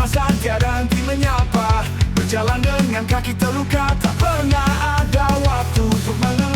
kecemasan tiada henti menyapa. Berjalan dengan kaki terluka, tak pernah ada waktu untuk mengeluh.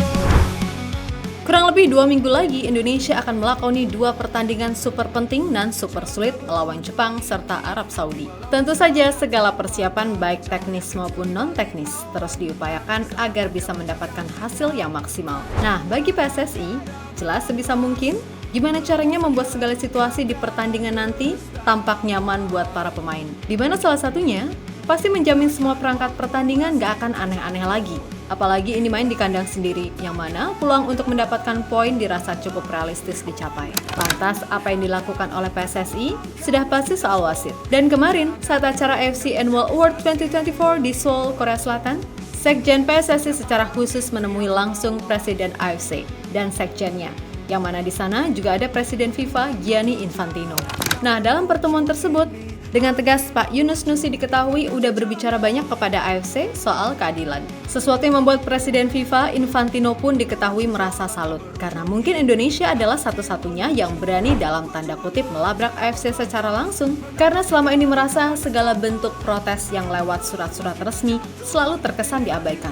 Kurang lebih 2 minggu lagi, Indonesia akan melakoni 2 pertandingan super penting dan super sulit melawan Jepang serta Arab Saudi. Tentu saja segala persiapan baik teknis maupun non-teknis terus diupayakan agar bisa mendapatkan hasil yang maksimal. Nah, bagi PSSI, jelas sebisa mungkin gimana caranya membuat segala situasi di pertandingan nanti tampak nyaman buat para pemain. Di mana salah satunya pasti menjamin semua perangkat pertandingan gak akan aneh-aneh lagi. Apalagi ini main di kandang sendiri, yang mana peluang untuk mendapatkan poin dirasa cukup realistis dicapai. Lantas, apa yang dilakukan oleh PSSI? Sudah pasti soal wasit. Dan kemarin, saat acara AFC Annual Award 2024 di Seoul, Korea Selatan, Sekjen PSSI secara khusus menemui langsung Presiden AFC dan Sekjennya, yang mana di sana juga ada Presiden FIFA Gianni Infantino. Nah, dalam pertemuan tersebut, dengan tegas, Pak Yunus Nusi diketahui udah berbicara banyak kepada AFC soal keadilan. Sesuatu yang membuat Presiden FIFA Infantino pun diketahui merasa salut. Karena mungkin Indonesia adalah satu-satunya yang berani dalam tanda kutip melabrak AFC secara langsung. Karena selama ini merasa segala bentuk protes yang lewat surat-surat resmi selalu terkesan diabaikan.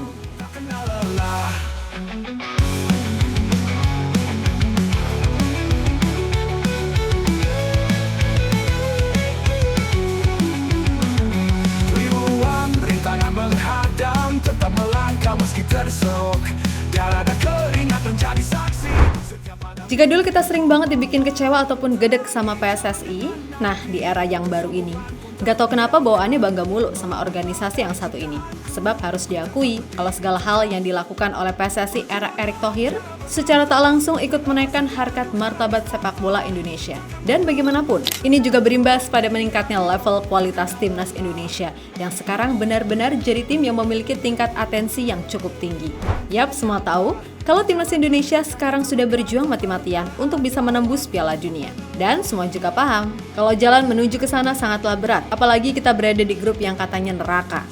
Tetap melangkah meski terserok, darah dan keringat menjadi saksi. Jika dulu kita sering banget dibikin kecewa ataupun gedek sama PSSI, nah di era yang baru ini, gak tau kenapa bawaannya bangga mulu sama organisasi yang satu ini. Sebab harus diakui, kalau segala hal yang dilakukan oleh PSSI era Erick Thohir, secara tak langsung ikut menaikkan harkat martabat sepak bola Indonesia. Dan bagaimanapun, ini juga berimbas pada meningkatnya level kualitas timnas Indonesia, yang sekarang benar-benar jadi tim yang memiliki tingkat atensi yang cukup tinggi. Yap, semua tahu, kalau timnas Indonesia sekarang sudah berjuang mati-matian untuk bisa menembus Piala Dunia. Dan semua juga paham, kalau jalan menuju ke sana sangatlah berat, apalagi kita berada di grup yang katanya neraka.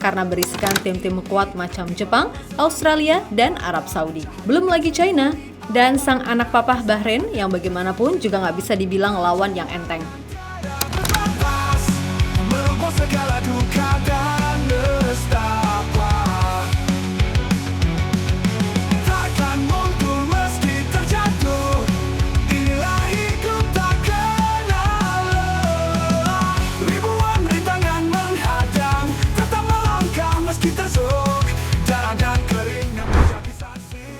Karena berisikan tim-tim kuat macam Jepang, Australia, dan Arab Saudi. Belum lagi China, dan sang anak papah Bahrain yang bagaimanapun juga nggak bisa dibilang lawan yang enteng.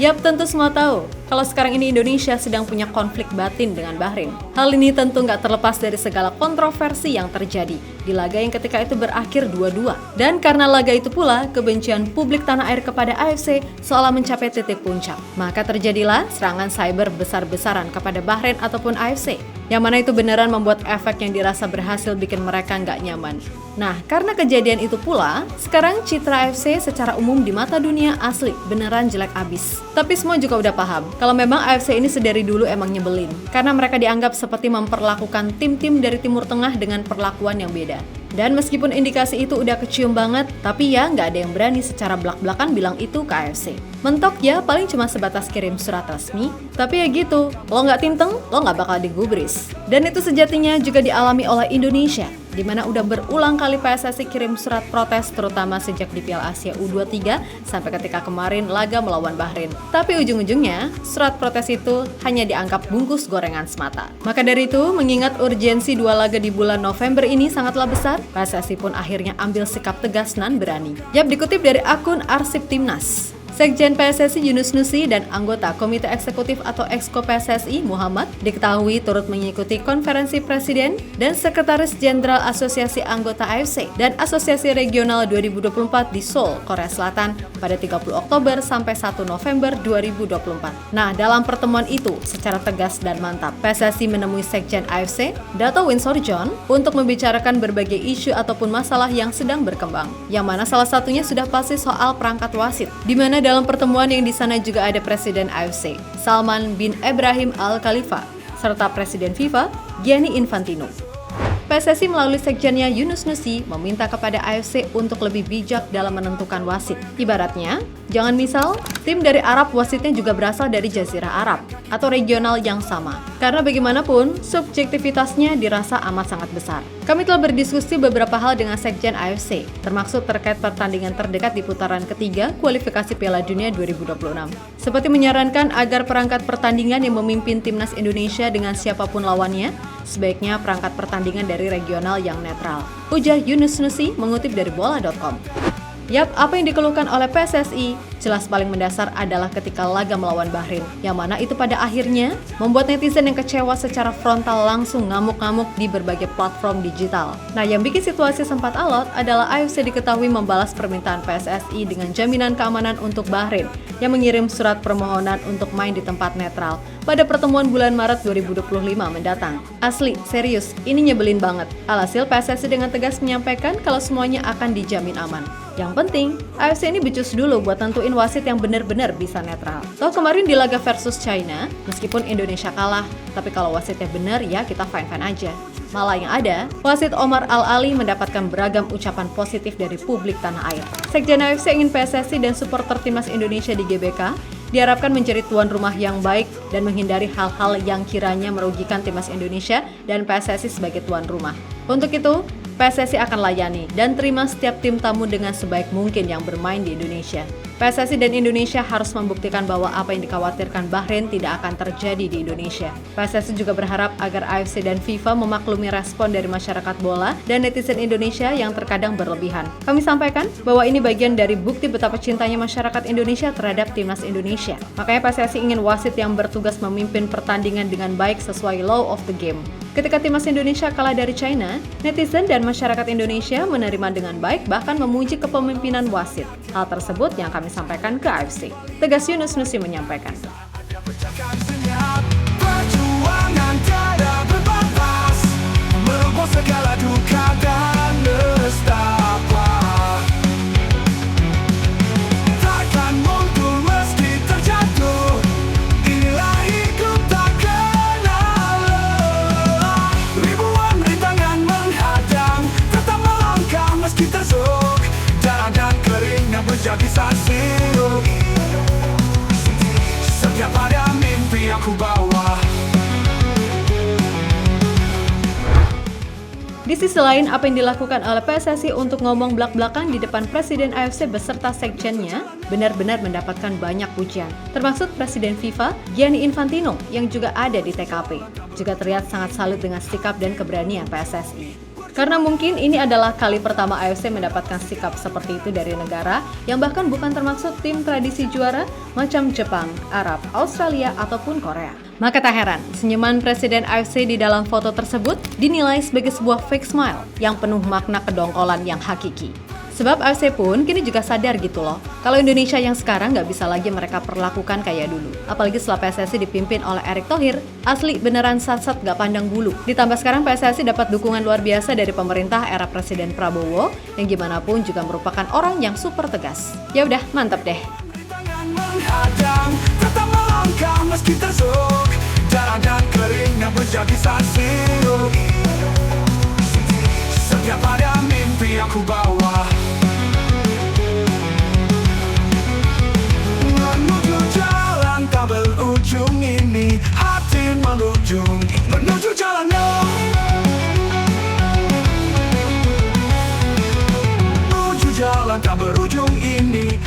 Yap, tentu semua tahu, kalau sekarang ini Indonesia sedang punya konflik batin dengan Bahrain. Hal ini tentu nggak terlepas dari segala kontroversi yang terjadi di laga yang ketika itu berakhir 2-2. Dan karena laga itu pula, kebencian publik tanah air kepada AFC seolah mencapai titik puncak. Maka terjadilah serangan cyber besar-besaran kepada Bahrain ataupun AFC. Yang mana itu beneran membuat efek yang dirasa berhasil bikin mereka nggak nyaman. Nah, karena kejadian itu pula, sekarang citra AFC secara umum di mata dunia asli beneran jelek abis. Tapi semua juga udah paham, kalau memang AFC ini sedari dulu emang nyebelin. Karena mereka dianggap seperti memperlakukan tim-tim dari Timur Tengah dengan perlakuan yang beda. Dan meskipun indikasi itu udah kecium banget, tapi ya nggak ada yang berani secara belak-belakan bilang itu ke AFC. Mentok ya paling cuma sebatas kirim surat resmi, tapi ya gitu, lo nggak timteng, lo nggak bakal digubris. Dan itu sejatinya juga dialami oleh Indonesia, di mana udah berulang kali PSSI kirim surat protes terutama sejak di Piala Asia U23 sampai ketika kemarin laga melawan Bahrain. Tapi ujung-ujungnya, surat protes itu hanya dianggap bungkus gorengan semata. Maka dari itu, mengingat urgensi 2 laga di bulan November ini sangatlah besar, PSSI pun akhirnya ambil sikap tegas dan berani. Yap, dikutip dari akun Arsip Timnas. Sekjen PSSI Yunus Nusi dan anggota Komite Eksekutif atau Exco PSSI Muhammad diketahui turut mengikuti konferensi Presiden dan Sekretaris Jenderal Asosiasi Anggota AFC dan Asosiasi Regional 2024 di Seoul, Korea Selatan pada 30 Oktober sampai 1 November 2024. Nah, dalam pertemuan itu secara tegas dan mantap, PSSI menemui Sekjen AFC, Dato Winsor John, untuk membicarakan berbagai isu ataupun masalah yang sedang berkembang. Yang mana salah satunya sudah pasti soal perangkat wasit, di mana dalam pertemuan yang di sana juga ada Presiden AFC, Salman bin Ibrahim Al Khalifa, serta Presiden FIFA, Gianni Infantino. PSSI melalui sekjennya Yunus Nusi meminta kepada AFC untuk lebih bijak dalam menentukan wasit. Ibaratnya, jangan misal tim dari Arab wasitnya juga berasal dari Jazirah Arab atau regional yang sama. Karena bagaimanapun, subjektivitasnya dirasa amat sangat besar. Kami telah berdiskusi beberapa hal dengan Sekjen AFC, termasuk terkait pertandingan terdekat di putaran ketiga kualifikasi Piala Dunia 2026. Seperti menyarankan agar perangkat pertandingan yang memimpin timnas Indonesia dengan siapapun lawannya, sebaiknya perangkat pertandingan dari regional yang netral. Ujar Yunus Nusi mengutip dari bola.com. Yap, apa yang dikeluhkan oleh PSSI jelas paling mendasar adalah ketika laga melawan Bahrain, yang mana itu pada akhirnya membuat netizen yang kecewa secara frontal langsung ngamuk-ngamuk di berbagai platform digital. Nah, yang bikin situasi sempat alot adalah AFC diketahui membalas permintaan PSSI dengan jaminan keamanan untuk Bahrain yang mengirim surat permohonan untuk main di tempat netral pada pertemuan bulan Maret 2025 mendatang. Asli, serius, ini nyebelin banget. Alhasil PSSI dengan tegas menyampaikan kalau semuanya akan dijamin aman. Yang penting, AFC ini becus dulu buat tentuin wasit yang benar-benar bisa netral. Toh kemarin di laga versus China, meskipun Indonesia kalah, tapi kalau wasitnya benar ya kita fine-fine aja. Malah yang ada, wasit Omar Al-Ali mendapatkan beragam ucapan positif dari publik tanah air. Sekjen AFC ingin PSSI dan supporter timnas Indonesia di GBK diharapkan menjadi tuan rumah yang baik dan menghindari hal-hal yang kiranya merugikan timnas Indonesia dan PSSI sebagai tuan rumah. Untuk itu, PSSI akan layani dan terima setiap tim tamu dengan sebaik mungkin yang bermain di Indonesia. PSSI dan Indonesia harus membuktikan bahwa apa yang dikhawatirkan Bahrain tidak akan terjadi di Indonesia. PSSI juga berharap agar AFC dan FIFA memaklumi respon dari masyarakat bola dan netizen Indonesia yang terkadang berlebihan. Kami sampaikan bahwa ini bagian dari bukti betapa cintanya masyarakat Indonesia terhadap timnas Indonesia. Makanya PSSI ingin wasit yang bertugas memimpin pertandingan dengan baik sesuai law of the game. Ketika timnas Indonesia kalah dari China, netizen dan masyarakat Indonesia menerima dengan baik bahkan memuji kepemimpinan wasit. Hal tersebut yang kami sampaikan ke AFC. Tegas Yunus Nusi menyampaikan. Perjuangan tiada berbatas, meroboh segala duka dan nestapa. Takkan mundur meski terjatuh, inilah hidup tak kenal lelah. Ribuan rintangan menghadang, tetap melangkah meski tersuk. Darah dan keringnya menjadi saksi. Setiap ada mimpi yang ku bawa. Di sisi lain, apa yang dilakukan oleh PSSI untuk ngomong belak-belakan di depan Presiden AFC beserta sekjennya benar-benar mendapatkan banyak pujian. Termasuk Presiden FIFA, Gianni Infantino, yang juga ada di TKP. Juga terlihat sangat salut dengan sikap dan keberanian PSSI. Karena mungkin ini adalah kali pertama AFC mendapatkan sikap seperti itu dari negara yang bahkan bukan termasuk tim tradisi juara macam Jepang, Arab, Australia, ataupun Korea. Maka tak heran, senyuman Presiden AFC di dalam foto tersebut dinilai sebagai sebuah fake smile yang penuh makna kedongkolan yang hakiki. Sebab AFC pun kini juga sadar gitu loh, kalau Indonesia yang sekarang nggak bisa lagi mereka perlakukan kayak dulu. Apalagi setelah PSSI dipimpin oleh Erick Thohir, asli beneran sat-sat nggak pandang bulu. Ditambah sekarang PSSI dapat dukungan luar biasa dari pemerintah era Presiden Prabowo, yang gimana pun juga merupakan orang yang super tegas. Ya udah, mantap deh. Tangan menghadang, tetap melangkah meski tersuk. Darah dan keringnya menjadi saksi. Setiap ada mimpi yang ku bawa. Menuju jalan tak berujung ini, hati menuju jalan yang menuju jalan tak berujung ini.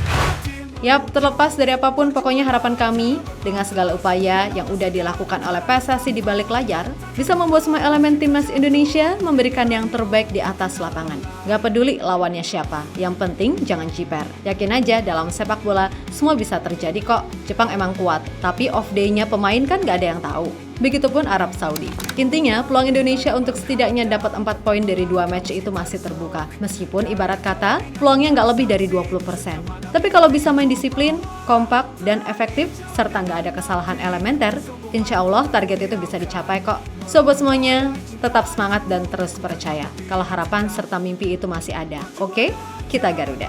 Yap, terlepas dari apapun, pokoknya harapan kami dengan segala upaya yang udah dilakukan oleh PSSI di balik layar bisa membuat semua elemen timnas Indonesia memberikan yang terbaik di atas lapangan. Gak peduli lawannya siapa, yang penting jangan jiper. Yakin aja dalam sepak bola semua bisa terjadi kok. Jepang emang kuat, tapi off day-nya pemain kan gak ada yang tahu. Begitupun Arab Saudi. Intinya, peluang Indonesia untuk setidaknya dapat 4 poin dari 2 match itu masih terbuka. Meskipun ibarat kata, peluangnya nggak lebih dari 20%. Tapi kalau bisa main disiplin, kompak, dan efektif, serta nggak ada kesalahan elementer, insya Allah target itu bisa dicapai kok. So, buat semuanya, tetap semangat dan terus percaya. Kalau harapan serta mimpi itu masih ada. Oke? Kita Garuda.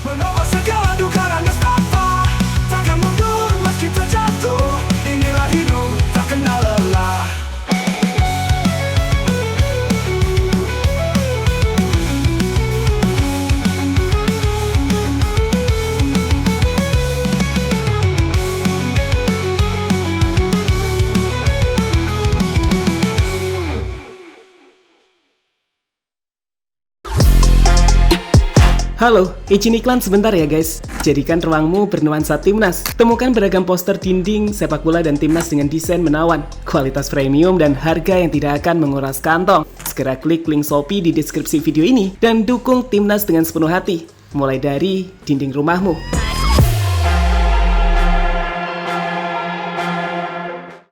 Menolak segala duka dan nestapa, takkan mundur meski terjatuh. Inilah hidup tak kenal lelah. Halo, izin iklan sebentar ya guys. Jadikan ruangmu bernuansa timnas. Temukan beragam poster dinding, sepak bola dan timnas dengan desain menawan, kualitas premium dan harga yang tidak akan menguras kantong. Segera klik link Shopee di deskripsi video ini dan dukung timnas dengan sepenuh hati. Mulai dari dinding rumahmu.